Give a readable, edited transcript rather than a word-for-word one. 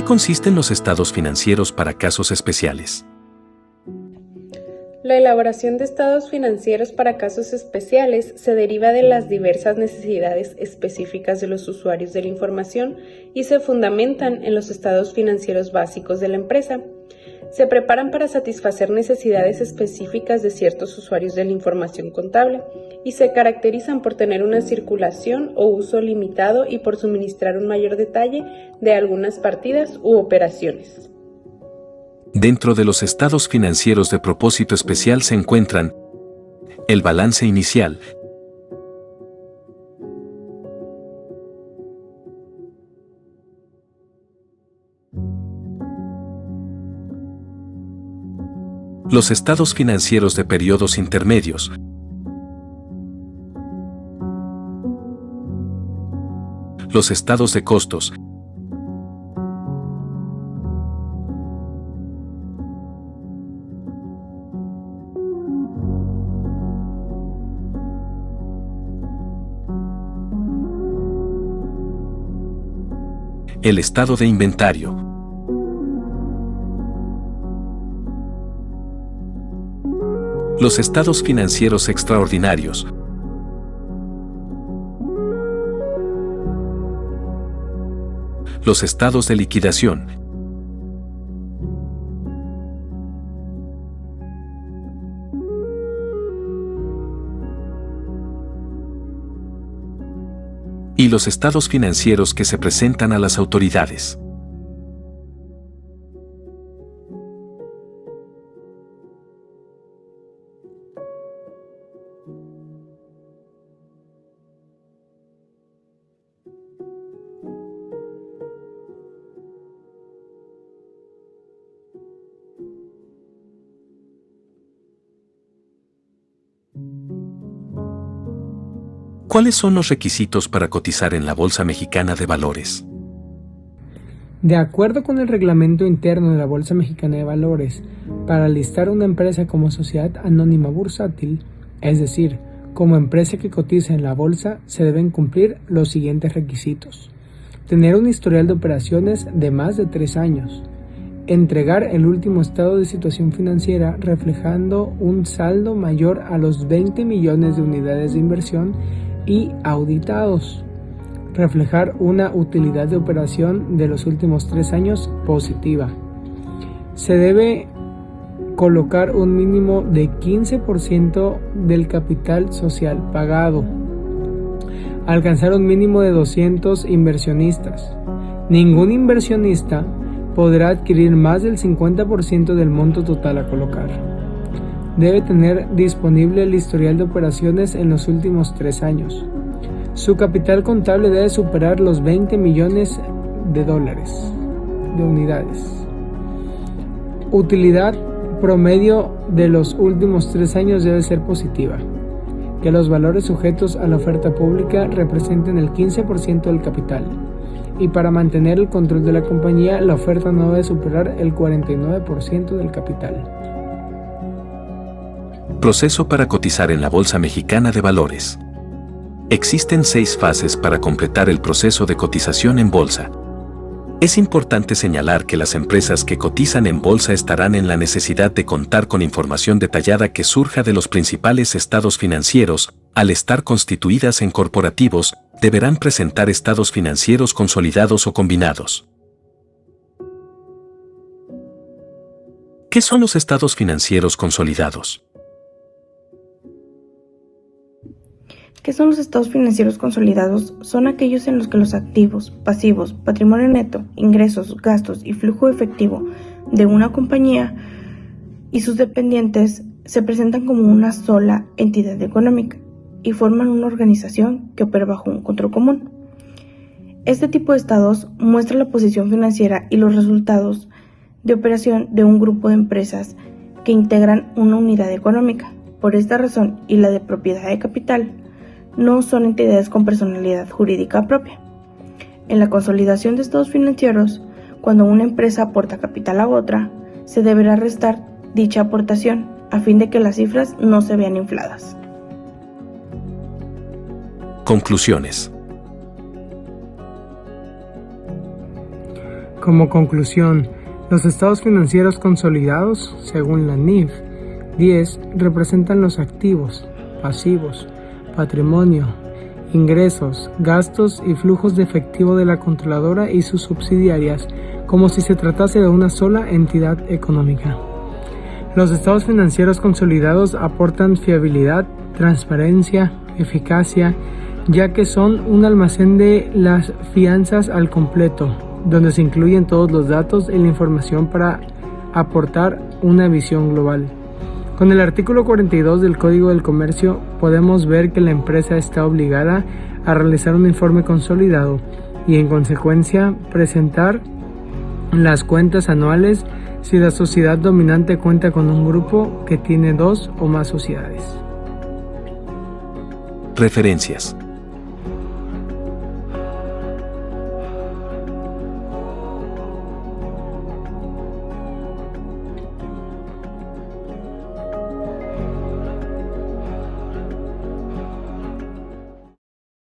qué consisten los estados financieros para casos especiales? La elaboración de estados financieros para casos especiales se deriva de las diversas necesidades específicas de los usuarios de la información y se fundamentan en los estados financieros básicos de la empresa. Se preparan para satisfacer necesidades específicas de ciertos usuarios de la información contable y se caracterizan por tener una circulación o uso limitado y por suministrar un mayor detalle de algunas partidas u operaciones. Dentro de los estados financieros de propósito especial se encuentran el balance inicial, los estados financieros de periodos intermedios, los estados de costos, el estado de inventario, los estados financieros extraordinarios, los estados de liquidación, y los estados financieros que se presentan a las autoridades. ¿Cuáles son los requisitos para cotizar en la Bolsa Mexicana de Valores? De acuerdo con el reglamento interno de la Bolsa Mexicana de Valores, para listar una empresa como sociedad anónima bursátil, es decir, como empresa que cotiza en la bolsa, se deben cumplir los siguientes requisitos: tener un historial de operaciones de más de 3 años, entregar el último estado de situación financiera reflejando un saldo mayor a los 20 millones de unidades de inversión y auditados, reflejar una utilidad de operación de los últimos 3 años positiva. Se debe colocar un mínimo de 15% del capital social pagado. Alcanzar un mínimo de 200 inversionistas. Ningún inversionista podrá adquirir más del 50% del monto total a colocar. Debe tener disponible el historial de operaciones en los últimos 3 años. Su capital contable debe superar los 20 millones de dólares de unidades. Utilidad promedio de los últimos 3 años debe ser positiva. Que los valores sujetos a la oferta pública representen el 15% del capital. Y para mantener el control de la compañía, la oferta no debe superar el 49% del capital. Proceso para cotizar en la Bolsa Mexicana de Valores. Existen 6 fases para completar el proceso de cotización en bolsa. Es importante señalar que las empresas que cotizan en bolsa estarán en la necesidad de contar con información detallada que surja de los principales estados financieros. Al estar constituidas en corporativos, deberán presentar estados financieros consolidados o combinados. ¿Qué son los estados financieros consolidados? ¿Qué son los estados financieros consolidados? Son aquellos en los que los activos, pasivos, patrimonio neto, ingresos, gastos y flujo efectivo de una compañía y sus dependientes se presentan como una sola entidad económica y forman una organización que opera bajo un control común. Este tipo de estados muestra la posición financiera y los resultados de operación de un grupo de empresas que integran una unidad económica. Por esta razón y la de propiedad de capital, no son entidades con personalidad jurídica propia. En la consolidación de estados financieros, cuando una empresa aporta capital a otra, se deberá restar dicha aportación a fin de que las cifras no se vean infladas. Conclusiones. Como conclusión, los estados financieros consolidados, según la NIF 10, representan los activos, pasivos, patrimonio, ingresos, gastos y flujos de efectivo de la controladora y sus subsidiarias, como si se tratase de una sola entidad económica. Los estados financieros consolidados aportan fiabilidad, transparencia, eficacia, ya que son un almacén de las fianzas al completo, donde se incluyen todos los datos y la información para aportar una visión global. Con el artículo 42 del Código del Comercio podemos ver que la empresa está obligada a realizar un informe consolidado y en consecuencia presentar las cuentas anuales si la sociedad dominante cuenta con un grupo que tiene 2 o más sociedades. Referencias.